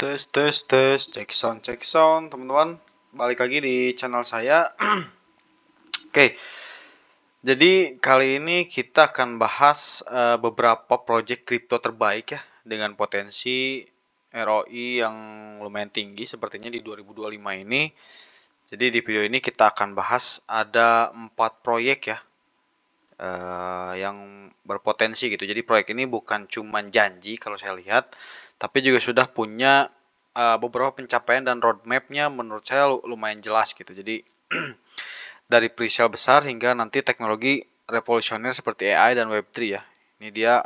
Tes, cek sound, teman-teman. Balik lagi di channel saya. Oke, jadi kali ini kita akan bahas beberapa project crypto terbaik ya, dengan potensi ROI yang lumayan tinggi sepertinya di 2025 ini. Jadi di video ini kita akan bahas ada 4 proyek ya, yang berpotensi gitu. Jadi proyek ini bukan cuma janji kalau saya lihat, tapi juga sudah punya beberapa pencapaian dan roadmap-nya menurut saya lumayan jelas gitu. Jadi dari presale besar hingga nanti teknologi revolusioner seperti AI dan Web3 ya. Ini dia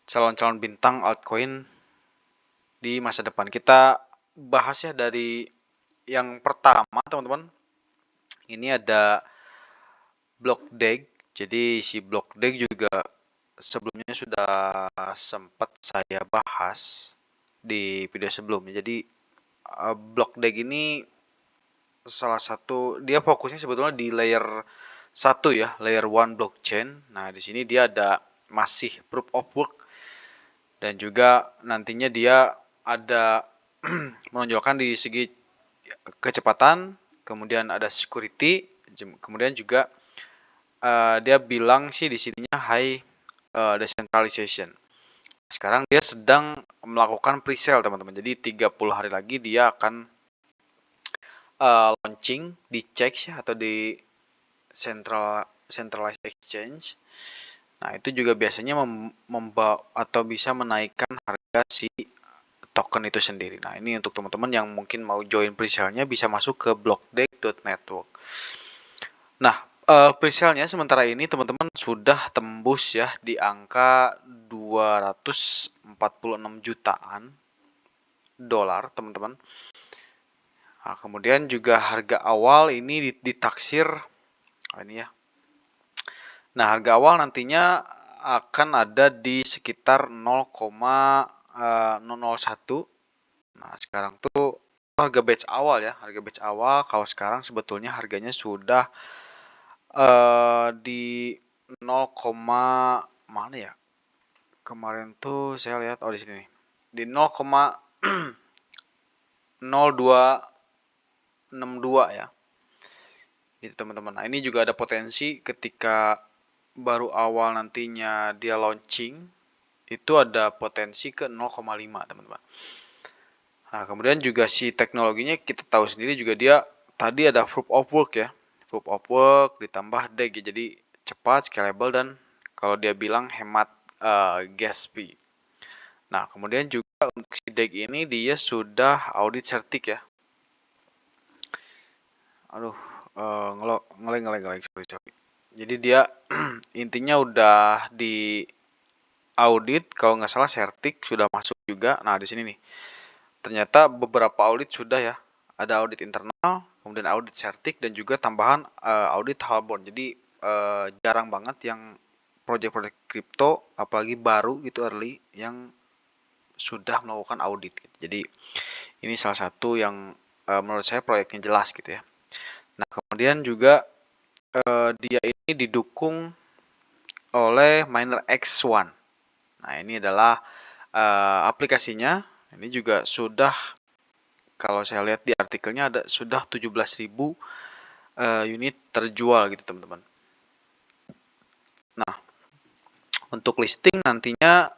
calon-calon bintang altcoin di masa depan. Kita bahas ya dari yang pertama teman-teman. Ini ada Blockdeg. Jadi si Blockdeg juga sebelumnya sudah sempat saya bahas di video sebelumnya. Jadi Blockdeg ini salah satu, dia fokusnya sebetulnya di layer 1 ya, layer 1 blockchain. Nah, di sini dia ada masih proof of work dan juga nantinya dia ada menonjolkan di segi kecepatan, kemudian ada security, kemudian juga dia bilang sih di sininya high decentralization. Sekarang dia sedang melakukan pre-sale teman-teman. Jadi 30 hari lagi dia akan launching di CEX ya, atau di centralized exchange. Nah, itu juga biasanya membawa atau bisa menaikkan harga si token itu sendiri. Nah, ini untuk teman-teman yang mungkin mau join pre-sale-nya bisa masuk ke blockdeck.network. Nah, pre-sale-nya sementara ini teman-teman sudah tembus ya di angka 246 jutaan dolar, teman-teman. Nah, kemudian juga harga awal ini ditaksir ini ya. Nah, harga awal nantinya akan ada di sekitar 0,001. Nah, sekarang tuh harga batch awal ya, harga batch awal kalau sekarang sebetulnya harganya sudah di 0, mana ya? Kemarin tuh saya lihat di sini nih. Di 0,0262 ya. Gitu teman-teman. Nah, ini juga ada potensi ketika baru awal nantinya dia launching itu ada potensi ke 0,5 teman-teman. Nah, kemudian juga si teknologinya kita tahu sendiri juga dia tadi ada proof of work ya. Proof of work ditambah DEG ya. Jadi cepat, scalable dan kalau dia bilang hemat gas fee. Nah, kemudian juga untuk si DEG ini dia sudah audit certik ya. Aduh, ngeleng, sorry. Jadi dia intinya udah di audit, kalau nggak salah certik sudah masuk juga. Nah, di sini nih. Ternyata beberapa audit sudah ya. Ada audit internal, kemudian audit certik dan juga tambahan audit Halborn. Jadi jarang banget yang project-project kripto apalagi baru gitu early yang sudah melakukan audit gitu. Jadi ini salah satu yang menurut saya proyeknya jelas gitu ya. Nah, kemudian juga dia ini didukung oleh Miner X1. Nah, ini adalah aplikasinya. Ini juga sudah, kalau saya lihat di artikelnya ada sudah 17.000 unit terjual gitu teman-teman. Nah, untuk listing nantinya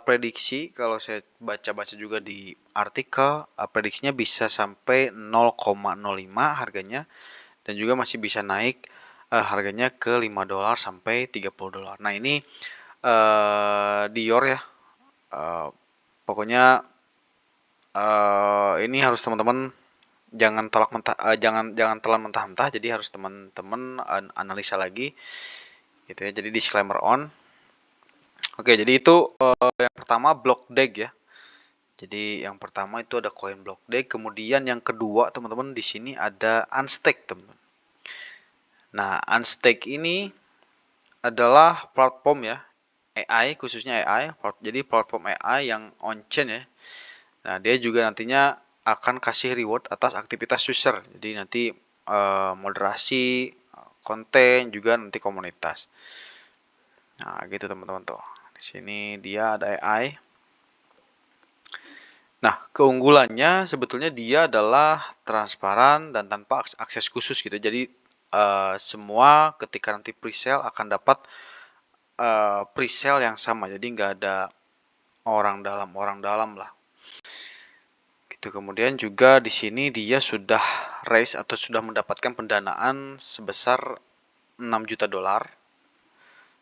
prediksi kalau saya baca-baca juga di artikel, prediksinya bisa sampai 0,05 harganya dan juga masih bisa naik harganya ke 5 dolar sampai 30 dolar. Nah, ini Dior ya. Pokoknya ini harus teman-teman jangan tolak mentah, jangan telan mentah-mentah. Jadi harus teman-teman analisa lagi, gitu ya. Jadi disclaimer on. Oke, jadi itu yang pertama Blockdeg ya. Jadi yang pertama itu ada koin Blockdeg. Kemudian yang kedua teman-teman di sini ada Unstake teman-teman. Nah, Unstake ini adalah platform ya, AI, khususnya AI. Jadi platform AI yang on-chain ya. Nah, dia juga nantinya akan kasih reward atas aktivitas user. Jadi nanti moderasi konten juga nanti komunitas. Nah, gitu teman-teman tuh. Di sini dia ada AI. Nah, keunggulannya sebetulnya dia adalah transparan dan tanpa akses khusus gitu. Jadi semua ketika nanti presale akan dapat presale yang sama. Jadi nggak ada orang dalam lah. Gitu. Kemudian juga di sini dia sudah raise atau sudah mendapatkan pendanaan sebesar 6 juta dolar,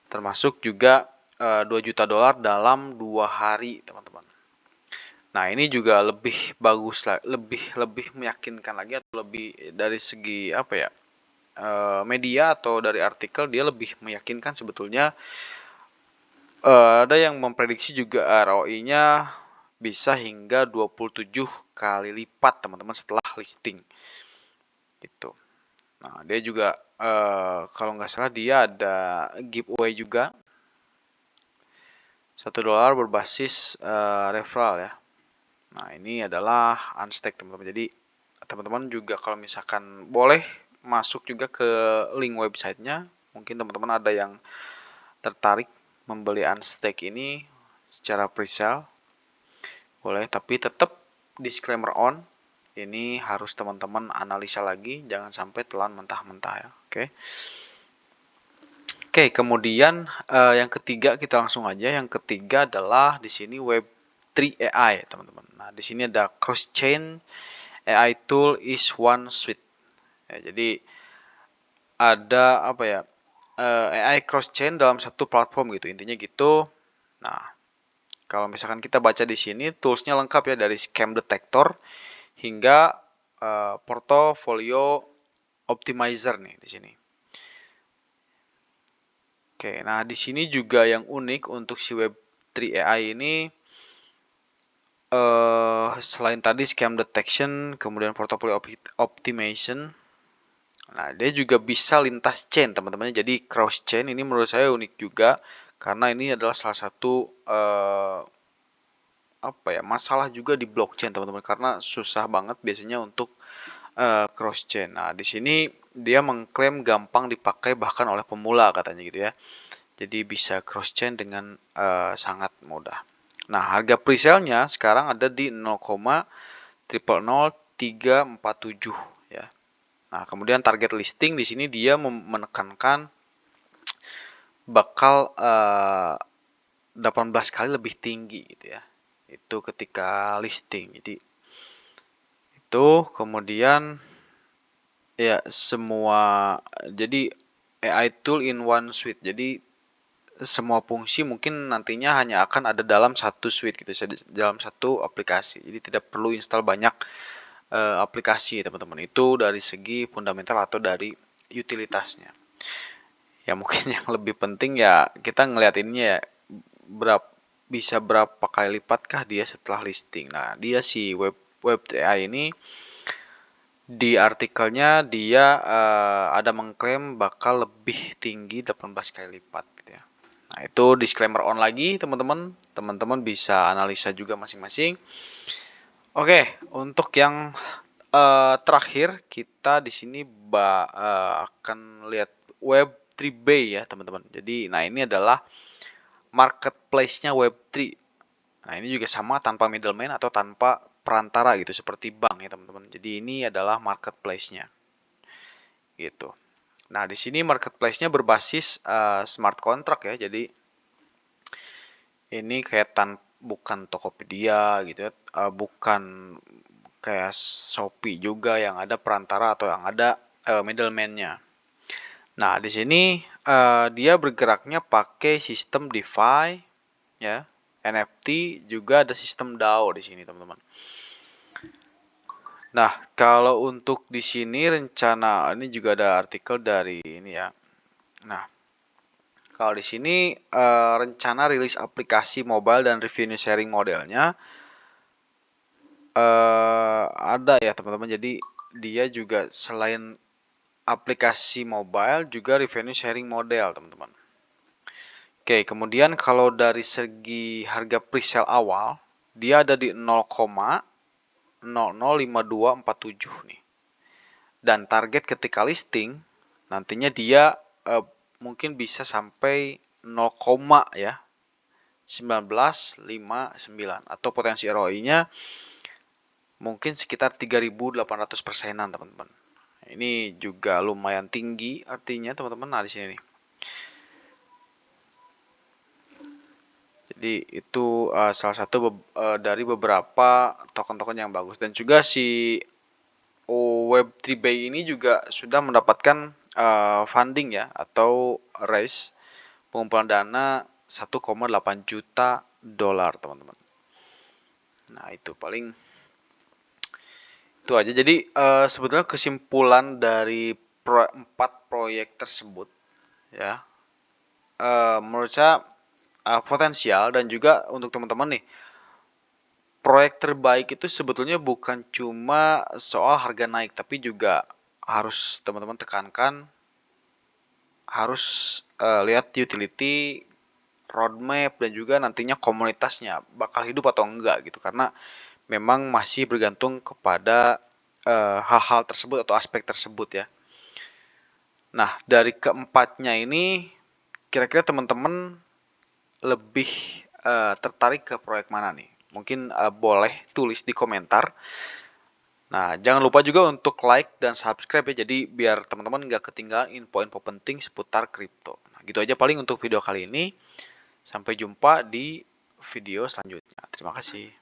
termasuk juga 2 juta dolar dalam 2 hari, teman-teman. Nah, ini juga lebih bagus lah, lebih meyakinkan lagi atau lebih dari segi apa ya? Media atau dari artikel dia lebih meyakinkan sebetulnya. Ada yang memprediksi juga ROI-nya bisa hingga 27 kali lipat, teman-teman, setelah listing. Gitu. Nah, dia juga kalau nggak salah dia ada giveaway juga. $1 berbasis referral ya. Nah, ini adalah Unstack, teman-teman. Jadi teman-teman juga kalau misalkan boleh masuk juga ke link websitenya. Mungkin teman-teman ada yang tertarik membeli Unstack ini secara presale. Boleh, tapi tetap disclaimer on. Ini harus teman-teman analisa lagi, jangan sampai telan mentah-mentah ya. Oke. Oke, kemudian yang ketiga kita langsung aja. Yang ketiga adalah di sini Web3 AI, teman-teman. Nah, di sini ada cross chain AI tool is one suite. Ya, jadi ada apa ya? AI cross chain dalam satu platform gitu. Intinya gitu. Nah, kalau misalkan kita baca di sini toolsnya lengkap ya, dari scam detector hingga portfolio optimizer nih di sini. Oke, nah di sini juga yang unik untuk si Web3 AI ini, selain tadi scam detection, kemudian portfolio optimization, nah dia juga bisa lintas chain, teman-teman. Jadi cross chain ini menurut saya unik juga karena ini adalah salah satu apa ya, masalah juga di blockchain, teman-teman, karena susah banget biasanya untuk cross chain. Nah, di sini dia mengklaim gampang dipakai bahkan oleh pemula katanya gitu ya. Jadi bisa cross chain dengan sangat mudah. Nah, harga presale-nya sekarang ada di 0,000347 ya. Nah, kemudian target listing di sini dia menekankan bakal 18 kali lebih tinggi gitu ya. Itu ketika listing. Jadi itu kemudian ya semua, jadi AI tool in one suite. Jadi semua fungsi mungkin nantinya hanya akan ada dalam satu suite gitu, dalam satu aplikasi. Jadi tidak perlu install banyak aplikasi, teman-teman. Itu dari segi fundamental atau dari utilitasnya. Ya mungkin yang lebih penting ya kita ngeliatinnya ya, bisa berapa kali lipatkah dia setelah listing. Nah, dia si Web3 ini di artikelnya dia ada mengklaim bakal lebih tinggi 18 kali lipat gitu ya. Nah, itu disclaimer on lagi, teman-teman. Teman-teman bisa analisa juga masing-masing. Oke, untuk yang terakhir kita di sini akan lihat Web3 Bay ya, teman-teman. Jadi, nah ini adalah marketplace-nya Web3. Nah, ini juga sama tanpa middleman atau tanpa perantara gitu seperti bank ya, teman-teman. Jadi, ini adalah marketplace-nya. Gitu. Nah, di sini marketplace-nya berbasis smart contract ya. Jadi ini kayak bukan Tokopedia gitu ya, bukan kayak Shopee juga yang ada perantara atau yang ada middleman-nya. Nah, di sini dia bergeraknya pakai sistem DeFi ya, NFT, juga ada sistem DAO di sini, teman-teman. Nah, kalau untuk di sini rencana, ini juga ada artikel dari ini ya. Nah, kalau di sini rencana rilis aplikasi mobile dan revenue sharing modelnya ada ya, teman-teman. Jadi dia juga selain aplikasi mobile juga revenue sharing model, teman-teman. Oke, kemudian kalau dari segi harga presale awal dia ada di 0,005247 nih. Dan target ketika listing nantinya dia mungkin bisa sampai 0, ya 19,59 atau potensi ROI-nya mungkin sekitar 3.800%-an, teman-teman. Ini juga lumayan tinggi artinya, teman-teman. Nah, di sini nih. Jadi itu salah satu dari beberapa token-token yang bagus, dan juga si Web3 Bay ini juga sudah mendapatkan funding ya, atau raise pengumpulan dana 1,8 juta dolar, teman-teman. Nah, itu paling itu aja. Jadi sebetulnya kesimpulan dari 4 proyek tersebut ya, menurut saya potensial, dan juga untuk teman-teman nih, proyek terbaik itu sebetulnya bukan cuma soal harga naik, tapi juga harus teman-teman tekankan, harus lihat utility, roadmap, dan juga nantinya komunitasnya bakal hidup atau enggak gitu, karena memang masih bergantung kepada hal-hal tersebut atau aspek tersebut ya. Nah, dari keempatnya ini, kira-kira teman-teman lebih tertarik ke proyek mana nih? Mungkin boleh tulis di komentar. Nah, jangan lupa juga untuk like dan subscribe ya, jadi biar teman-teman nggak ketinggalan info-info penting seputar kripto. Nah, gitu aja paling untuk video kali ini. Sampai jumpa di video selanjutnya. Terima kasih.